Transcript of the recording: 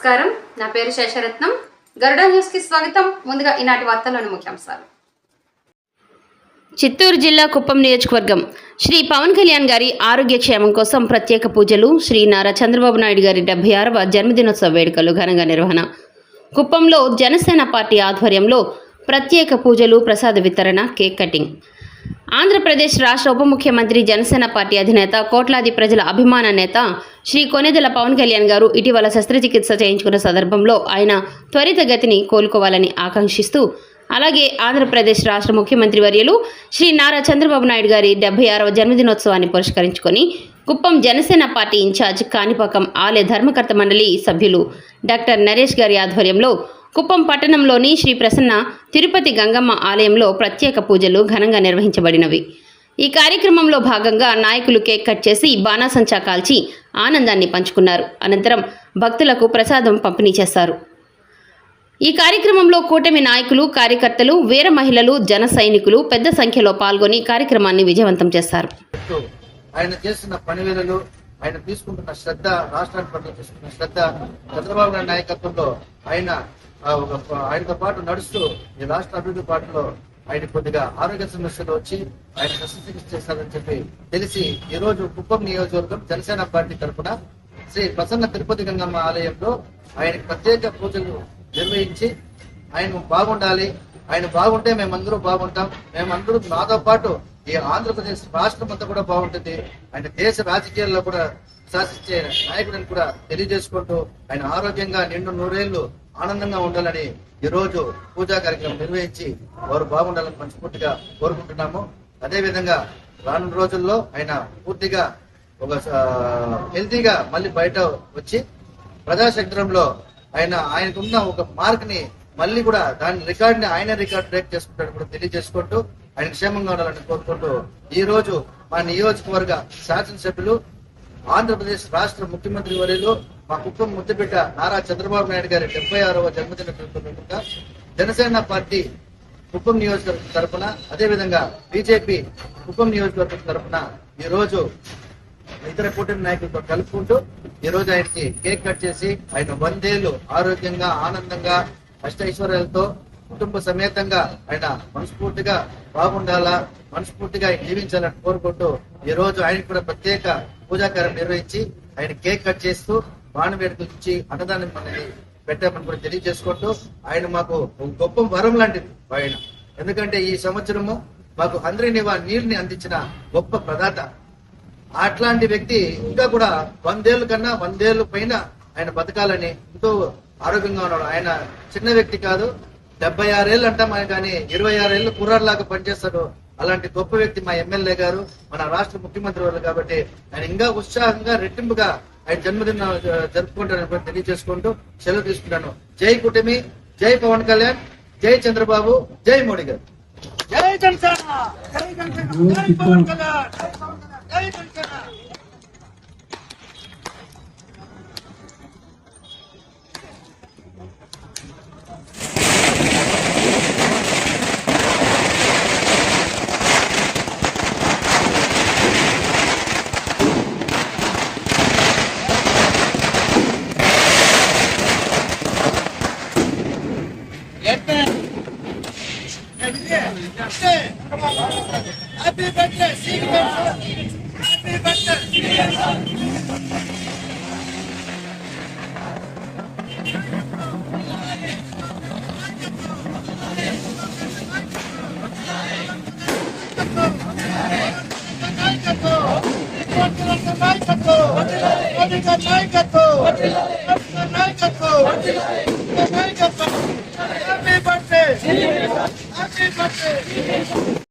నమస్కారం. నా పేరు శేషరత్నం. గరుడ న్యూస్ కి స్వాగతం. ముందుగా ఈనాటి వార్తల్లోని ముఖ్యాంశాలు. చిత్తూరు జిల్లా కుప్పం నియోజకవర్గం శ్రీ పవన్ కళ్యాణ్ గారి ఆరోగ్యక్షేమం కోసం ప్రత్యేక పూజలు. శ్రీ నారా చంద్రబాబు నాయుడు గారి 76వ జన్మదినోత్సవ వేడుకలు ఘనంగా నిర్వహణ. కుప్పంలో జనసేన పార్టీ ఆధ్వర్యంలో ప్రత్యేక పూజలు, ప్రసాద వితరణ, కేక్ కటింగ్. ఆంధ్రప్రదేశ్ రాష్ట్ర ఉప ముఖ్యమంత్రి, జనసేన పార్టీ అధినేత, కోట్లాది ప్రజల అభిమాన నేత శ్రీ కొణిదెల పవన్ కళ్యాణ్ గారు ఇటీవల శస్త్రచికిత్స చేయించుకున్న సందర్భంలో ఆయన త్వరితగతిని కోలుకోవాలని ఆకాంక్షిస్తూ, అలాగే ఆంధ్రప్రదేశ్ రాష్ట్ర ముఖ్యమంత్రి వర్యులు శ్రీ నారా చంద్రబాబు నాయుడు గారి 76వ జన్మదినోత్సవాన్ని పురస్కరించుకొని కుప్పం జనసేన పార్టీ ఇన్ఛార్జ్, కాణిపాకం ఆలయ ధర్మకర్త మండలి సభ్యులు డాక్టర్ నరేష్ గారి ఆధ్వర్యంలో కుప్పం పట్టణంలోని శ్రీ ప్రసన్న తిరుపతి గంగమ్మ ఆలయంలో ప్రత్యేక పూజలు ఘనంగా నిర్వహించబడినవి. ఈ కార్యక్రమంలో భాగంగా నాయకులు కేక్ కట్ చేసి బాణాసంచా కాల్చి ఆనందాన్ని పంచుకున్నారు. అనంతరం భక్తులకు ప్రసాదం పంపిణీ చేశారు. ఈ కార్యక్రమంలో కూటమి నాయకులు, కార్యకర్తలు, వీర మహిళలు, జన సైనికులు పెద్ద సంఖ్యలో పాల్గొని కార్యక్రమాన్ని విజయవంతం చేశారు. ఆయన చేస్తున్న పనివేళలు, ఆయన తీసుకుంటున్న శ్రద్ధ, రాష్ట్రానికి పట్ల తీసుకున్న శ్రద్ధ, చంద్రబాబు నాయుడు నాయకత్వంలో ఆయనతో పాటు నడుస్తూ ఈ రాష్ట్ర అభివృద్ధి పాటలో ఆయన కొద్దిగా ఆరోగ్య సమస్యలు వచ్చి ఆయన శస్త్రచికిత్స చేశారని చెప్పి తెలిసి ఈ రోజు కుప్పం నియోజకవర్గం జనసేన పార్టీ తరఫున శ్రీ ప్రసన్న తిరుపతి గంగమ్మ ఆలయంలో ఆయనకు ప్రత్యేక పూజలు నిర్వహించి ఆయన బాగుండాలి, ఆయన బాగుంటే మేమందరూ బాగుంటాం, మేమందరూ నాతో పాటు ఈ ఆంధ్రప్రదేశ్ రాష్ట్రం అంతా కూడా బాగుంటుంది, ఆయన దేశ రాజకీయాల్లో కూడా శాసించే నాయకుడిని కూడా తెలియజేసుకుంటూ ఆయన ఆరోగ్యంగా నిండు నూరేళ్లు ఆనందంగా ఉండాలని ఈ రోజు పూజా కార్యక్రమం నిర్వహించి వారు బాగుండాలని మనస్ఫూర్తిగా కోరుకుంటున్నాము. అదేవిధంగా రానున్న రోజుల్లో ఆయన పూర్తిగా ఒక హెల్తీగా మళ్ళీ బయట వచ్చి ప్రజాక్షేత్రంలో ఆయనకున్న ఒక మార్క్ ని మళ్ళీ కూడా దాని రికార్డుని ఆయన రికార్డు బ్రేక్ చేసుకుంటాడు కూడా తెలియజేసుకుంటూ ఆయన క్షేమంగా ఉండాలని కోరుకుంటూ ఈ రోజు మా నియోజకవర్గ శాసనసభ్యులు, ఆంధ్రప్రదేశ్ రాష్ట్ర ముఖ్యమంత్రి వర్యులు, మా కుప్పం ముద్దుబిడ్డ నారా చంద్రబాబు నాయుడు గారి 76వ జన్మదిన సందర్భంగా జనసేన పార్టీ కుప్పం నియోజకవర్గం తరఫున, అదేవిధంగా బీజేపీ కుప్పం నియోజకవర్గం తరఫున ఈ రోజు ఇతర కూటమి నాయకులతో కలుపుకుంటూ ఈ రోజు ఆయనకి కేక్ కట్ చేసి ఆయన 100 ఏళ్లు ఆరోగ్యంగా, ఆనందంగా, అష్టైశ్వర్యాలతో కుటుంబ సమేతంగా ఆయన మనస్ఫూర్తిగా బాగుండాలా, మనస్ఫూర్తిగా జీవించాలని కోరుకుంటూ ఈ రోజు ఆయన కూడా ప్రత్యేక పూజాకారం నిర్వహించి ఆయన కేక్ కట్ చేస్తూ బాణవేడుకలు ఇచ్చి అన్నదానం మనకి పెట్టామని కూడా తెలియజేసుకుంటూ ఆయన మాకు గొప్ప వరం లాంటిది ఆయన. ఎందుకంటే ఈ సంవత్సరము మాకు హంద్రీనివా నీరుని అందించిన గొప్ప ప్రదాత. అట్లాంటి వ్యక్తి ఇంకా కూడా 100 ఏళ్ళ కన్నా 100 ఏళ్ళ పైన ఆయన బతకాలని ఎంతో ఆరోగ్యంగా ఉన్నాడు. ఆయన చిన్న వ్యక్తి కాదు, 76 ఏళ్ళు అంటాం ఆయన, కానీ 26 ఏళ్ళు కుర్రాడిలాగా పనిచేస్తాడు. అలాంటి గొప్ప వ్యక్తి మా ఎమ్మెల్యే గారు, మన రాష్ట్ర ముఖ్యమంత్రి వాళ్ళు. కాబట్టి ఆయన ఇంకా ఉత్సాహంగా, రెట్టింపుగా ఆయన జన్మదిన జరుపుకుంటారని తెలియజేసుకుంటూ సెలవు తీసుకుంటాను. జై కూటమి, జై పవన్ కళ్యాణ్, జై చంద్రబాబు, జై మోడీ గారు. జై జనసేన, జై జనసేన, జై పవన్ కళ్యాణ్, జై Janasena. Happy birthday, happy birthday. Happy birthday.